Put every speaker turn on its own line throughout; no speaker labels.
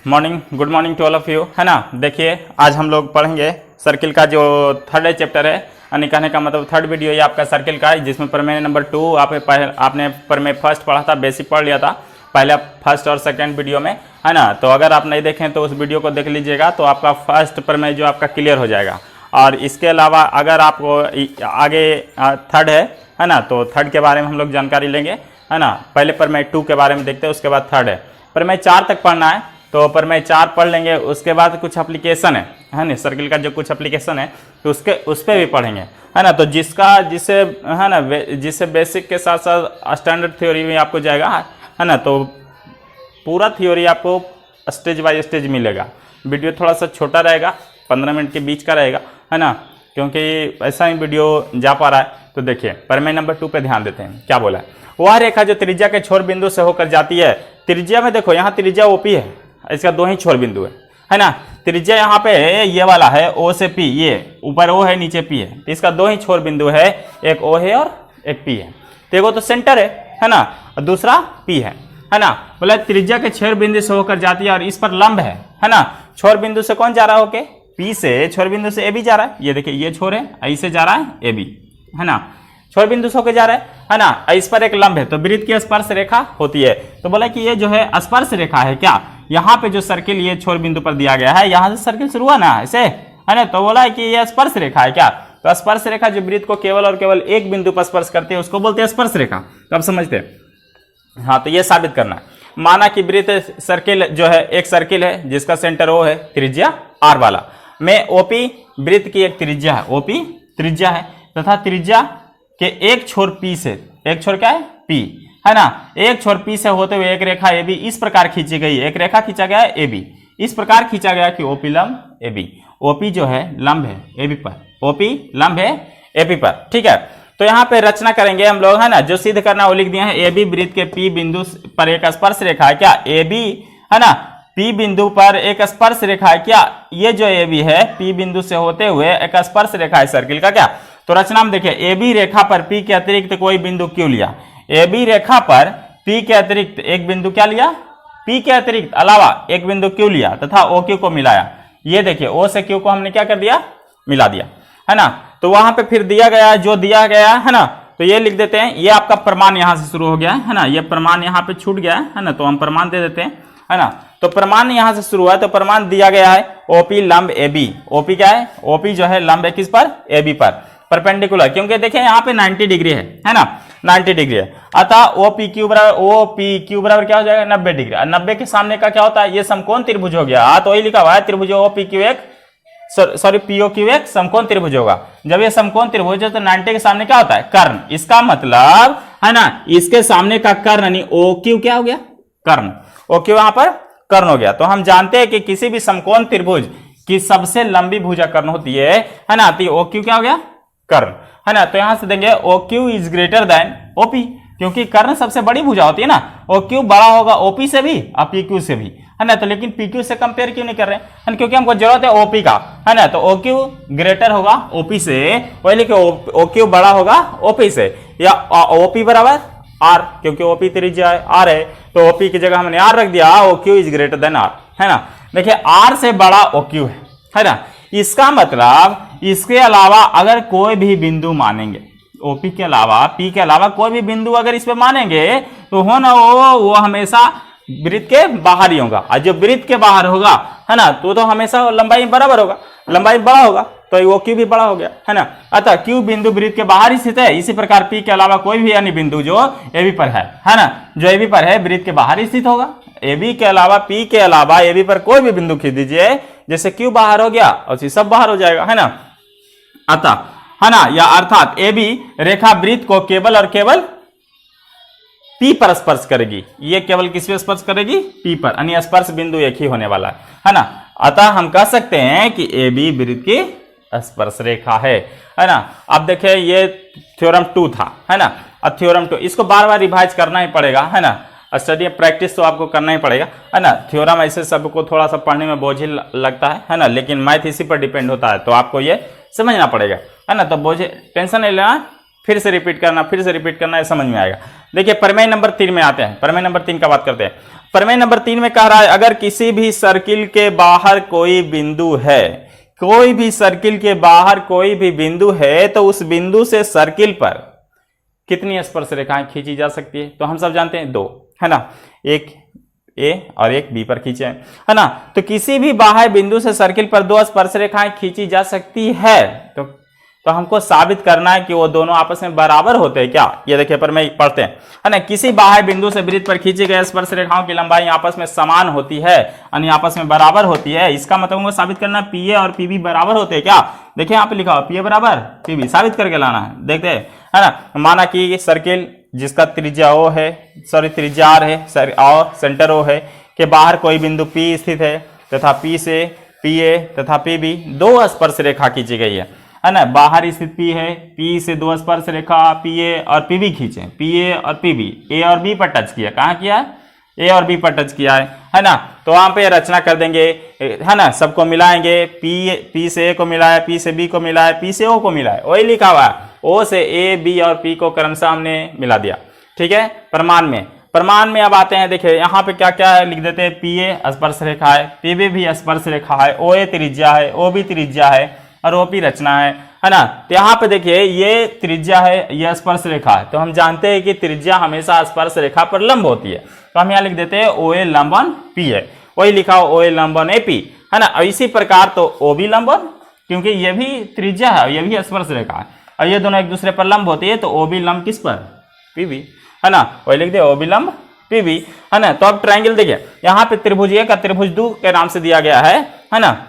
Morning, good morning to all of you, है ना। देखिए आज हम लोग पढ़ेंगे सर्किल का जो थर्ड चैप्टर है, यानी कहने का मतलब थर्ड वीडियो ये आपका सर्किल का है, जिसमें प्रमेय नंबर 2 आपने प्रमेय फर्स्ट पढ़ा था, बेसिक पढ़ लिया था पहले फर्स्ट और सेकंड वीडियो में, है ना। तो अगर आप नहीं देखें तो उस वीडियो को देख लीजिएगा, तो आपका फर्स्ट प्रमेय जो आपका क्लियर हो जाएगा। और इसके अलावा अगर आपको आगे थर्ड है ना, तो थर्ड के बारे में हम लोग जानकारी लेंगे, है ना। पहले प्रमेय 2 के बारे में देखते हैं, उसके बाद थर्ड है। प्रमेय 4 तक पढ़ना है, तो प्रमेय 4 पढ़ लेंगे। उसके बाद कुछ एप्लीकेशन है ना, सर्किल का जो कुछ एप्लीकेशन है तो उस पर भी पढ़ेंगे, है ना। तो जिससे है ना, जिससे बेसिक के साथ साथ स्टैंडर्ड थ्योरी भी आपको जाएगा, है ना। तो पूरा थ्योरी आपको स्टेज बाय स्टेज मिलेगा। वीडियो थोड़ा सा छोटा रहेगा, 15 मिनट के बीच का रहेगा, है ना, क्योंकि ऐसा ही वीडियो जा पा रहा है। तो देखिए प्रमेय नंबर 2 पे ध्यान देते हैं, क्या बोला है। वह रेखा जो त्रिज्या के छोर बिंदु से होकर जाती है, त्रिज्या में देखो यहाँ त्रिज्या ओपी है, इसका 2 ही छोर बिंदु है ना। त्रिज्या यहाँ पे ये वाला है O से P, ये ऊपर O है नीचे P है, तो इसका 2 ही छोर बिंदु है, एक O है और एक P है। तो एगो तो सेंटर है ना, और दूसरा P है ना। बोला त्रिज्या के छोर बिंदु से होकर जाती है और इस पर लंब है ना। छोर बिंदु से कौन जा रहा है, ओके P से छोर बिंदु से AB जा रहा है, ये देखिए ये छोर है, ऐसे जा रहा है AB, है ना। छोर बिंदु से होकर जा रहा है ना। इस पर एक लंब है, तो वृत्त की स्पर्श रेखा होती है। तो बोला कि ये जो है स्पर्श रेखा है, क्या यहाँ पे जो सर्किल ये छोर बिंदु पर दिया गया है, यहाँ से सर्किल शुरू हुआ ना ऐसे, है ना। तो बोला है कि ये स्पर्श रेखा है, क्या। तो स्पर्श रेखा जो वृत्त को केवल और केवल एक बिंदु पर स्पर्श करती है उसको बोलते हैं स्पर्श रेखा। तो आप समझते हैं, हाँ। तो ये साबित करना है। माना कि वृत्त सर्किल जो है एक सर्किल है जिसका सेंटर O है, त्रिज्या R वाला, में OP वृत्त की एक त्रिज्या है, OP त्रिज्या है, तथा त्रिज्या के एक छोर P से, एक छोर क्या है P, है ना। एक छोर P से होते हुए एक रेखा AB इस प्रकार खींची गई, एक रेखा खींचा गया है AB, इस प्रकार खींचा गया कि OP लंब AB, OP जो है लंब है AB पर, OP लंब है AB पर, ठीक है। तो यहाँ पे रचना करेंगे हम लोग, है ना। जो सिद्ध करना वो लिख दिया है। AB वृत्त के P बिंदु पर एक स्पर्श रेखा है, क्या AB, है ना। P बिंदु पर एक स्पर्श रेखा है, क्या। ये जो AB है P बिंदु से होते हुए एक स्पर्श रेखा है सर्किल का, क्या। तो रचना में देखिए AB रेखा पर P के अतिरिक्त कोई बिंदु क्यों लिया। AB रेखा पर P के अतिरिक्त एक बिंदु क्या लिया, P के अतिरिक्त अलावा एक बिंदु क्यों लिया, तथा OQ को मिलाया। ये देखिए O से Q को हमने क्या कर दिया, मिला दिया, है ना। तो वहां पे फिर दिया गया जो दिया गया है ना, तो ये लिख देते हैं। ये आपका प्रमाण यहां से शुरू हो गया है ना, ये प्रमाण यहाँ पे छूट गया है ना, तो हम प्रमाण दे देते हैं, है ना। तो प्रमाण यहां से शुरू हुआ है, तो प्रमाण दिया गया है OP लंब AB। OP क्या है, OP जो है लंब है किस पर, AB पर, परपेंडिकुलर, क्योंकि देखिए यहाँ पे 90 डिग्री है ना, 90 डिग्री है। अतः OPQ बराबर क्या हो जाएगा, 90 डिग्री। 90 के सामने का क्या होता है, ये समकोण त्रिभुज हो गया। तो वही लिखा हुआ है त्रिभुज OPQ एक POQ एक समकोण त्रिभुज होगा। जब ये समकोण त्रिभुज है तो 90 के सामने क्या होता है, कर्ण। इसका मतलब है ना, इसके सामने का कर्ण यानी OQ क्या हो गया, कर्ण। OQ वहां पर कर्ण हो गया। तो हम जानते हैं कि किसी भी समकोण त्रिभुज की सबसे लंबी भुजा कर्ण होती है ना। तो OQ क्या हो गया, कर्ण, है ना। तो यहां से देंगे OQ is greater than OP, क्योंकि कर्ण सबसे बड़ी भुजा होती है ना। OQ बड़ा होगा OP से भी और PQ से भी, है ना। तो लेकिन PQ से कंपेयर क्यों नहीं कर रहे हैं, क्योंकि हमको जरूरत है OP का, है ना। तो OQ ग्रेटर होगा OP से, वही लिखे OQ बड़ा होगा OP से, या OP बराबर R, क्योंकि OP त्रिज्या है R है, तो OP की जगह हमने R रख दिया, OQ is greater than R, है ना। देखिए R से बड़ा OQ है ना। इसका मतलब इसके अलावा अगर कोई भी बिंदु मानेंगे, OP के अलावा P के अलावा कोई भी बिंदु अगर इस पे मानेंगे तो हो ना वो हमेशा वृत्त के बाहर ही होगा। और जो वृत्त के बाहर होगा, है ना, तो हमेशा लंबाई बराबर होगा, लंबाई बड़ा होगा, तो वो Q भी बड़ा हो गया, है ना। अतः Q बिंदु वृत्त के बाहर ही स्थित है। इसी प्रकार P के अलावा कोई भी अन्य बिंदु जो AB पर है ना, जो AB पर है वृत्त के बाहर ही स्थित होगा। AB के अलावा P के अलावा AB पर कोई भी बिंदु खींच दीजिए, जैसे Q बाहर हो गया और सब बाहर हो जाएगा, है ना। अतः, है ना, या अर्थात AB रेखा वृत्त को केवल और केवल P पर स्पर्श करेगी। ये केवल किस पे स्पर्श करेगी, P पर, यानी स्पर्श बिंदु एक ही होने वाला है ना। अतः हम कह सकते हैं कि AB वृत्त की स्पर्श रेखा है ना। अब देखिए ये थ्योरम 2 था, है ना। अब थ्योरम 2 इसको बार बार रिवाइज करना ही पड़ेगा, है ना। स्टडी प्रैक्टिस तो आपको करना ही पड़ेगा, है ना। थ्योरम ऐसे सबको थोड़ा सा पढ़ने में बोझ ही लगता है ना, लेकिन मैथ इसी पर डिपेंड होता है, तो आपको ये समझना पड़ेगा, है ना। तो बोझ टेंशन नहीं लेना, फिर से रिपीट करना, ये समझ में आएगा। देखिए प्रमेय नंबर 3 में आते हैं। प्रमेय नंबर 3 का बात करते हैं। प्रमेय नंबर 3 में कह रहा है अगर किसी भी सर्किल के बाहर कोई बिंदु है, कोई भी सर्किल के बाहर कोई भी बिंदु है, तो उस बिंदु से सर्किल पर कितनी स्पर्श रेखाएं खींची जा सकती है? तो हम सब जानते हैं 2, है ना, एक ए और एक बी पर खींचे, है ना। तो किसी भी बाह्य बिंदु से सर्किल पर 2 स्पर्श रेखाएं खींची जा सकती है। तो हमको साबित करना है कि वो दोनों आपस में बराबर होते हैं क्या। ये देखिए पर मैं पढ़ते हैं, है ना। किसी बाह्य बिंदु से वृत्त पर खींची गई स्पर्श रेखाओं की लंबाई आपस में समान होती है यानी आपस में बराबर होती है। इसका मतलब हमको साबित करना है पीए और पीबी बराबर होते हैं क्या। देखिए यहाँ पे लिखा हो पीए बराबर पीबी, साबित करके लाना है। देखते हैं, है ना। माना कि सर्किल जिसका त्रिज्या ओ है, सॉरी त्रिज्या आर है और सेंटर ओ है के बाहर कोई बिंदु पी स्थित है तथा पी से पीए तथा पीबी 2 स्पर्श रेखा खींची गई है ना। बाहर स्थित पी है, पी से 2 स्पर्श रेखा पीए और पीबी खींचे, पीए और पीबी ए और बी पर टच किया। कहाँ किया? ए और बी पर टच किया है ना। तो वहां पे रचना कर देंगे, है ना, सबको मिलाएंगे। पी से ए को मिलाया, पी से बी को मिलाया, पी से ओ को मिलाया, वही लिखा हुआ है। ओ से ए बी और पी को क्रमशः हमने मिला दिया, ठीक है। प्रमाण में अब आते हैं। देखिए यहाँ पे क्या क्या है, लिख देते हैं। पी ए स्पर्श रेखा है, पीबी भी स्पर्श रेखा है, ओ ए त्रिज्या है, ओ बी त्रिज्या है और ओपी रचना है ना। तो यहाँ पे देखिए ये त्रिज्या है, ये स्पर्श रेखा है। तो हम जानते हैं कि त्रिज्या हमेशा स्पर्श रेखा पर लंब होती है। तो हम यहाँ लिख देते हैं ओ ए लंबन पी है, वही लिखा हो ओ ए लंबन ए पी, है ना। इसी प्रकार तो ओ बी लंबन, क्योंकि ये भी त्रिज्या है, ये भी स्पर्श रेखा है और ये दोनों एक दूसरे पर लंब होती है। तो ओ बी लंब किस पर? पीबी, है ना। वही लिख दे ओ बी लंब पीबी, है ना। तो अब ट्रायंगल देखिए यहाँ पे त्रिभुज ए का त्रिभुज 2 के नाम से दिया गया है ना।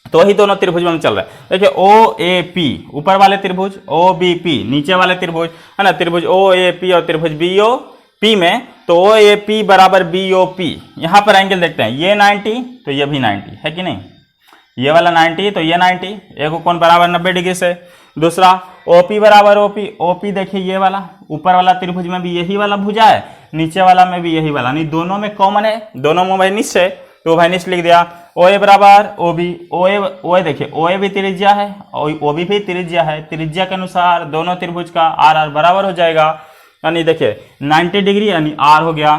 तो ही दोनों त्रिभुज में चल रहा है। देखिए ओ ए पी ऊपर वाले त्रिभुज, ओ बी पी नीचे वाले त्रिभुज, है ना। त्रिभुज ओ ए पी और त्रिभुज बी ओ पी में तो ओ ए पी बराबर बी ओ पी। यहाँ पर एंगल देखते हैं, ये 90 तो ये भी 90 है कि नहीं, ये वाला 90 तो ये 90, एक कोण बराबर 90 डिग्री से। दूसरा ओपी बराबर ओपी, ओपी देखिए ये वाला ऊपर वाला त्रिभुज में भी यही वाला भुजा है, नीचे वाला में भी यही वाला, नहीं दोनों में कॉमन है, दोनों में भैनिष्ठ है तो भैनिष्ठ लिख दिया। ओ ए बराबर ओ बी, ओ ए देखिए ओ ए भी त्रिज्या है, ओ बी भी त्रिज्या है। त्रिज्या के अनुसार दोनों त्रिभुज का आर आर बराबर हो जाएगा, यानी देखिए 90 डिग्री यानी आर हो गया,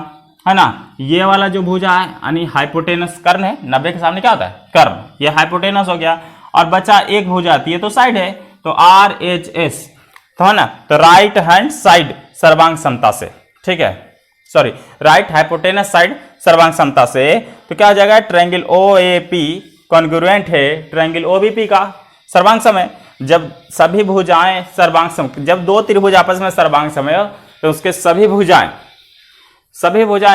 है ना। ये वाला जो भुजा है यानी हाइपोटेनस कर्ण है, 90 के सामने क्या होता है? कर्ण, ये हाइपोटेनस हो गया। और बचा एक भुजा आती है तो साइड है, तो आर एच एस, तो है ना। तो राइट हैंड साइड सर्वांग समता से, ठीक है, सॉरी राइट हाइपोटेनस साइड सर्वांग समता से, तो क्या हो जाएगा? Triangle O A P congruent है ट्रायंगल ओ बी पी का सर्वांग समय। जब सभी भुजाएं सर्वांग सम, जब 2 त्रिभुज आपस में सर्वांग समय तो उसके सभी भुजाएं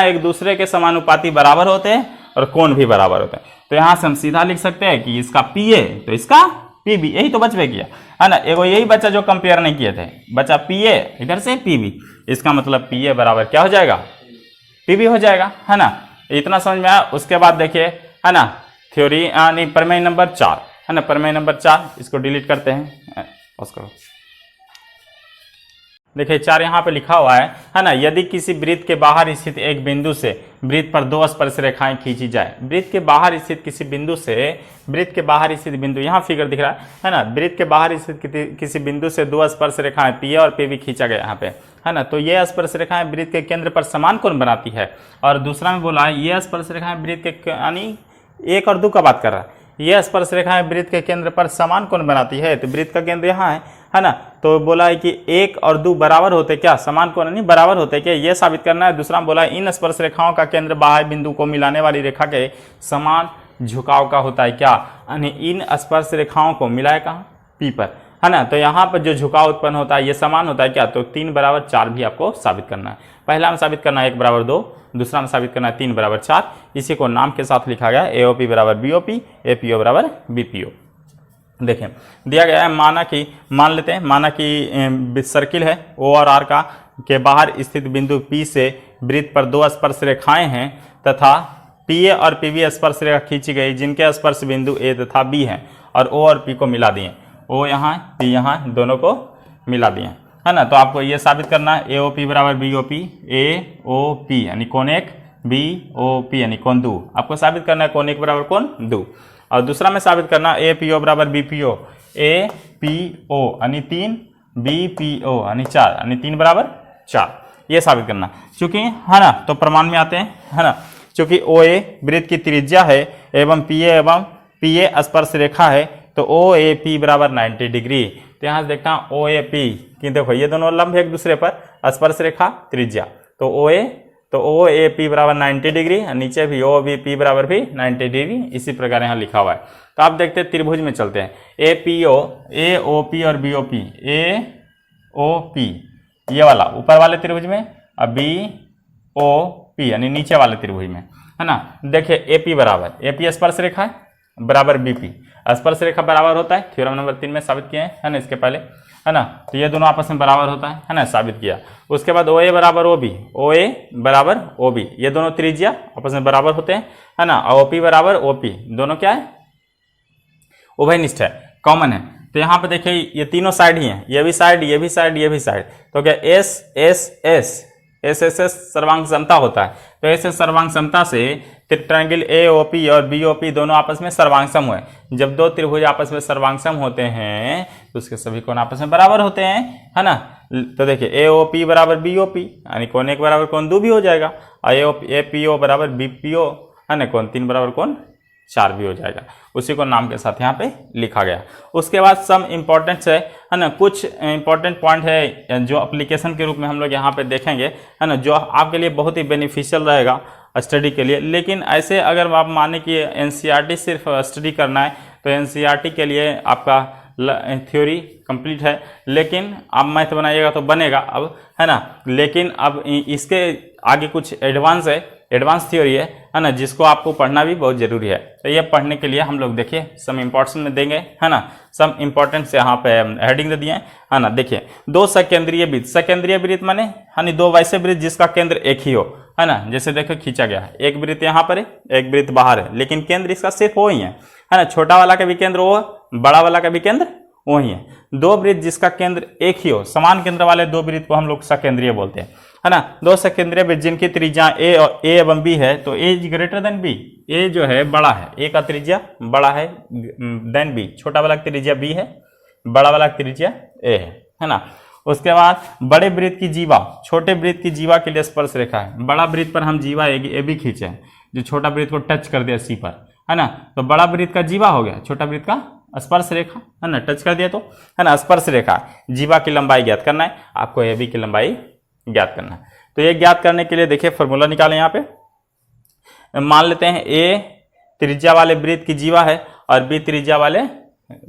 एक दूसरे के समानुपाती बराबर होते हैं और कोण भी बराबर होते हैं। तो यहां से हम सीधा लिख सकते हैं कि इसका पी ए तो इसका पी बी, यही तो बचवे किया, है ना। एगो यही बच्चा जो कंपेयर नहीं किए थे, बचा पी ए इधर से पी बी, इसका मतलब पी ए बराबर क्या हो जाएगा? पी बी हो जाएगा, है ना। इतना समझ में आया। उसके बाद देखिए, है ना, थ्योरी यानी प्रमेय नंबर 4, है ना। प्रमेय नंबर 4 इसको डिलीट करते हैं, उसको देखिए 4 यहाँ पे लिखा हुआ है ना। यदि किसी वृत्त के बाहर स्थित एक बिंदु से वृत्त पर 2 स्पर्श रेखाएं खींची जाए, वृत्त के बाहर स्थित किसी बिंदु से, वृत्त के बाहर स्थित बिंदु, यहाँ फिगर दिख रहा है ना। वृत्त के बाहर स्थित किसी बिंदु से 2 स्पर्श रेखाएं पी और पी भी खींचा गया यहाँ पे, है ना। तो ये स्पर्श रेखाएं वृत्त के केंद्र पर समान कोण बनाती है। और दूसरा में बोला है ये स्पर्श रेखाएं वृत्त के, यानी 1 और 2 का बात कर रहा है, ये स्पर्श रेखाएं वृत्त के केंद्र पर समान कोण बनाती है। तो वृत्त का केंद्र यहाँ है ना। तो बोला है कि 1 और 2 बराबर होते क्या? समान कोण नहीं, बराबर होते क्या, ये साबित करना है। दूसरा बोला है इन स्पर्श रेखाओं का केंद्र बाह्य बिंदु को मिलाने वाली रेखा के समान झुकाव का होता है क्या, यानी इन स्पर्श रेखाओं को मिलाए कहाँ? पी पर, है ना। तो यहाँ पर जो झुकाव उत्पन्न होता है ये समान होता है क्या? तो 3 बराबर 4 भी आपको साबित करना है। पहला में साबित करना है 1 बराबर 2, दूसरा में साबित करना है 3 बराबर 4। इसी को नाम के साथ लिखा गया एओपी बराबर बीओपी, एपीओ बराबर बीपीओ। देखें दिया गया है, माना कि सर्किल है ओ और आर का के बाहर स्थित बिंदु पी से वृत्त पर 2 स्पर्श रेखाएं हैं तथा पी ए और पी बी स्पर्श रेखा खींची गई जिनके स्पर्श बिंदु ए तथा बी हैं और ओ और पी को मिला दिए, ओ यहाँ पी यहाँ, दोनों को मिला दिए, है ना। तो आपको ये साबित करना है ए ओ पी बराबर B O P, A O P यानी कोण 1, बी ओ पी यानी कोण 2। आपको साबित करना है कोण 1 बराबर कोण 2। और दूसरा में साबित करना ए पी ओ बराबर B P O, A P O यानी 3 बी पी ओ यानी 4 यानी 3 बराबर 4, ये साबित करना। चूंकि है ना, तो प्रमाण में आते हैं, है ना, चूंकि ओ ए वृत्त की त्रिज्या है एवं पी ए स्पर्श रेखा है, तो ओ ए पी बराबर 90 डिग्री। तो यहाँ से देखना ओ ए पी कि देखो ये दोनों लंब है एक दूसरे पर, स्पर्श रेखा त्रिज्या, तो ओ ए पी बराबर 90 डिग्री, नीचे भी ओ बी पी बराबर भी 90 डिग्री, इसी प्रकार यहाँ लिखा हुआ है। तो आप देखते हैं त्रिभुज में चलते हैं, A P O, A O P और B O P, A O P ये वाला ऊपर वाले त्रिभुज में, और बी ओ पी यानी नीचे वाले त्रिभुज में, है ना। देखिए ए पी बराबर, ए पी स्पर्श रेखा है बराबर बी पी, स्पर्श रेखा बराबर होता है, थ्योरम नंबर 3 में साबित किए हैं, है ना, इसके पहले, है ना। तो ये दोनों आपस में बराबर होता है ना, साबित किया। उसके बाद ओ ए बराबर ओ बी, ओ ए बराबर ओ बी, ये दोनों त्रिज्या आपस में बराबर होते हैं, है ना। ओ पी बराबर ओ पी, दोनों क्या है, उभयनिष्ठ है, कॉमन है। तो यहाँ पे देखिए ये तीनों साइड ही हैं, ये भी साइड, ये भी साइड, ये भी साइड, तो क्या S S S S S S सर्वांग समता होता है। तो ऐसे सर्वांग समता से ट्रायंगल ए ओ पी और बी ओ पी दोनों आपस में सर्वांगसम हुए। जब दो त्रिभुज आपस में सर्वांगसम होते हैं तो उसके सभी कोण आपस में बराबर होते हैं, है ना। तो देखिए ए ओ पी बराबर बी ओ पी यानी कोण 1 बराबर कोण 2 भी हो जाएगा, और ए पी ओ बराबर बी पी ओ, है ना, कोण 3 बराबर कोण 4 भी हो जाएगा। उसी को नाम के साथ यहाँ पे लिखा गया। उसके बाद सम इम्पोर्टेंट्स है ना, कुछ इंपॉर्टेंट पॉइंट है जो एप्लीकेशन के रूप में हम लोग यहाँ पे देखेंगे, है ना, जो आपके लिए बहुत ही बेनिफिशियल रहेगा स्टडी के लिए। लेकिन ऐसे अगर आप माने कि एनसीईआरटी सिर्फ स्टडी करना है तो एनसीईआरटी के लिए आपका थ्योरी कंप्लीट है, लेकिन आप मैथ बनाइएगा तो बनेगा अब, है ना। लेकिन अब इसके आगे कुछ एडवांस है, एडवांस थ्योरी है ना, जिसको आपको पढ़ना भी बहुत जरूरी है। तो ये पढ़ने के लिए हम लोग देखिए सम इम्पोर्टेंस में देंगे, है ना, सम इम्पोर्टेंस यहाँ पे हेडिंग दे दिए, है ना। देखिए दो सकेंद्रीय वृत्त, सकेंद्रीय वृत्त माने यानी दो वैसे वृत्त जिसका केंद्र एक ही हो, है ना। जैसे देखो खींचा गया है, एक वृत्त यहाँ पर है, एक वृत्त बाहर है, लेकिन केंद्र इसका सिर्फ वो ही है ना। छोटा वाला का भी केंद्र वो, बड़ा वाला का भी केंद्र वही है। दो वृत्त जिसका केंद्र एक ही हो, समान केंद्र वाले दो वृत्त को हम लोग सकेंद्रीय बोलते हैं, है ना। दो सकेंद्रीय वृत्त जिनकी त्रिज्या ए और ए एवं बी है, तो ए इज ग्रेटर देन बी, ए जो है बड़ा है, ए का त्रिज्या बड़ा है देन बी, छोटा वाला की त्रिज्या बी है, बड़ा वाला की त्रिज्या ए है ना। उसके बाद बड़े वृत्त की जीवा छोटे वृत्त की जीवा के लिए स्पर्श रेखा है। बड़ा वृत्त पर हम जीवा ए बी खींचे हैं, जो छोटा वृत्त को टच कर दिया सी पर, है ना, तो बड़ा वृत्त का जीवा हो गया, छोटा वृत्त का स्पर्श रेखा, है ना, टच कर दिया तो, है ना, स्पर्श रेखा। जीवा की लंबाई ज्ञात करना है आपको, ए बी की लंबाई ज्ञात करना है। तो ये ज्ञात करने के लिए देखिए फॉर्मूला निकालें। यहाँ पे मान लेते हैं ए त्रिज्या वाले वृत्त की जीवा है और बी त्रिज्या वाले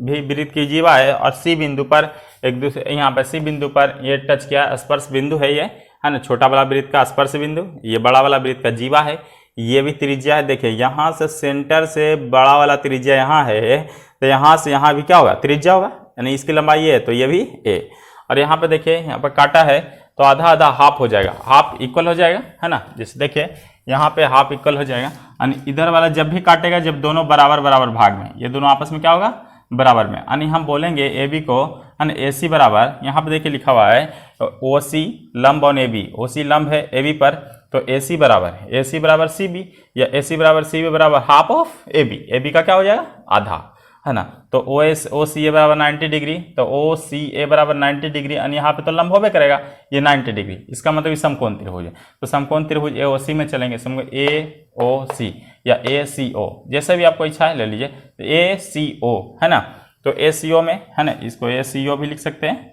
भी वृत्त की जीवा है, और सी बिंदु पर एक दूसरे, यहाँ पर सी बिंदु पर ये टच किया, स्पर्श बिंदु है ये, है ना, छोटा वाला वृत्त का स्पर्श बिंदु, ये बड़ा वाला वृत्त का जीवा है, ये भी त्रिज्या है। देखिए यहाँ से सेंटर से बड़ा वाला त्रिज्या यहाँ है, तो यहाँ से यहाँ भी क्या होगा, त्रिज्या होगा, यानी इसकी लंबाई ये है, तो ये भी ए। और यहाँ पे देखिए यहाँ पर काटा है तो आधा आधा हाफ हो जाएगा, हाफ इक्वल हो जाएगा, है ना। जैसे देखिए यहाँ पे हाफ इक्वल हो जाएगा, यानी इधर वाला जब भी काटेगा, जब दोनों बराबर बराबर भाग में, ये दोनों आपस में क्या होगा, बराबर में, यानी हम बोलेंगे ए बी को, है ना, ए सी बराबर, यहाँ पे देखिए लिखा हुआ है ओ सी लंब ऑन ए बी, ओ सी लंब है ए बी पर, तो ए सी बराबर सी बी, या ए सी बराबर सी बी बराबर हाफ ऑफ ए बी का क्या हो जाएगा, आधा, है ना। तो ओ सी ए बराबर 90 डिग्री, तो ओ सी ए बराबर 90 डिग्री, यानी यहाँ पे तो लंब होबे करेगा ये 90 डिग्री, इसका मतलब समकोण त्रिभुज है। तो समकोण त्रिभुज ए ओ सी में चलेंगे, समकोण ए ओ सी या ए सी ओ, जैसे भी आपको इच्छा है ले लीजिए, तो ए सी ओ, है ना। तो ए सी ओ में, है ना, इसको ए सी ओ भी लिख सकते हैं,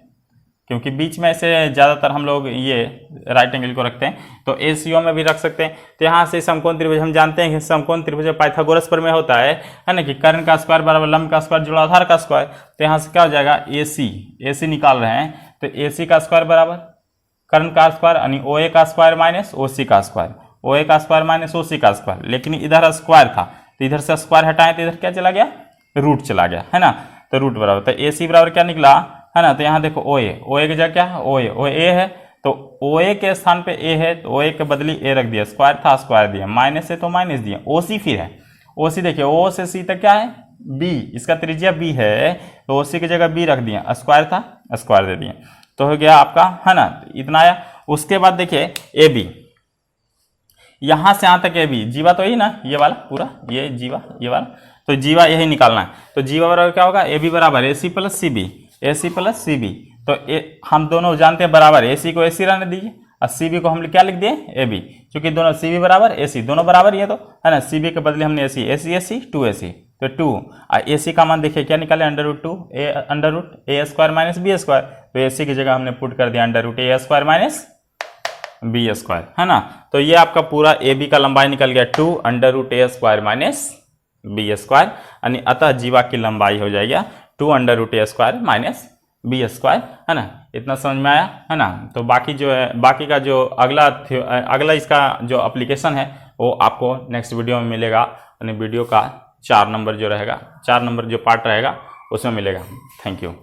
क्योंकि बीच में से ज़्यादातर हम लोग ये राइट एंगल को रखते हैं, तो ए सी ओ में भी रख सकते हैं। तो यहाँ से समकोण त्रिभुज हम जानते हैं कि समकोण त्रिभुज पाइथागोरस प्रमेय होता है ना, कि कर्ण का स्क्वायर बराबर लंब का स्क्वायर जुड़ा आधार का स्क्वायर। तो यहाँ से क्या हो जाएगा, ए सी निकाल रहे हैं, तो ए सी का स्क्वायर बराबर कर्ण का स्क्वायर, यानी ओ ए का स्क्वायर माइनस ओ सी का स्क्वायर, ओ ए का स्क्वायर माइनस ओ सी का स्क्वायर, लेकिन इधर स्क्वायर था तो इधर से स्क्वायर हटाएं तो इधर क्या चला गया, रूट चला गया, है ना। तो रूट बराबर, तो ए सी बराबर क्या निकला, है ना। तो यहाँ देखो ओ ए की जगह क्या है, ओ ए है, तो ओ ए के स्थान पे ए है, तो ओ ए के बदली ए रख दिया, स्क्वायर था स्क्वायर दिया, माइनस है तो माइनस दिया। ओ सी फिर है, ओ सी देखिए ओ से सी तक क्या है, बी, इसका त्रिज्या बी है, तो ओ सी की जगह बी रख दिया, स्क्वायर था स्क्वायर दे दिया, तो हो गया आपका, है ना, इतना आया। उसके बाद देखिए ए बी, यहाँ से यहाँ तक ए बी, जीवा तो यही ना, ये वाला पूरा ये जीवा, ये वाला, तो जीवा यही निकालना है। तो जीवा बराबर क्या होगा, ए बी बराबर ए सी प्लस सी बी, ए सी प्लस सी बी, तो हम दोनों जानते हैं बराबर, ए सी को ए सी रहने दीजिए और सी बी को हम क्या लिख दिए ए बी, क्योंकि दोनों सी बी बराबर ए सी दोनों बराबर ये तो है ना, सी बी के बदले हमने ए सी 2ac, तो 2 और ए सी का मान देखिए क्या निकाले √2 ए स्क्वायर माइनस बी स्क्वायर, तो ए सी की जगह हमने पुट कर दिया √a square minus B square, है ना। तो ये आपका पूरा ए बी का लंबाई निकल गया 2 √a square minus B square, यानी अतः जीवा की लंबाई हो जाएगा 2 √a square minus B square, है ना। इतना समझ में आया, है ना। तो बाकी जो है, बाकी का जो अगला इसका जो एप्लीकेशन है वो आपको नेक्स्ट वीडियो में मिलेगा, यानी वीडियो का 4 नंबर जो रहेगा, 4 नंबर जो पार्ट रहेगा उसमें मिलेगा। Thank you.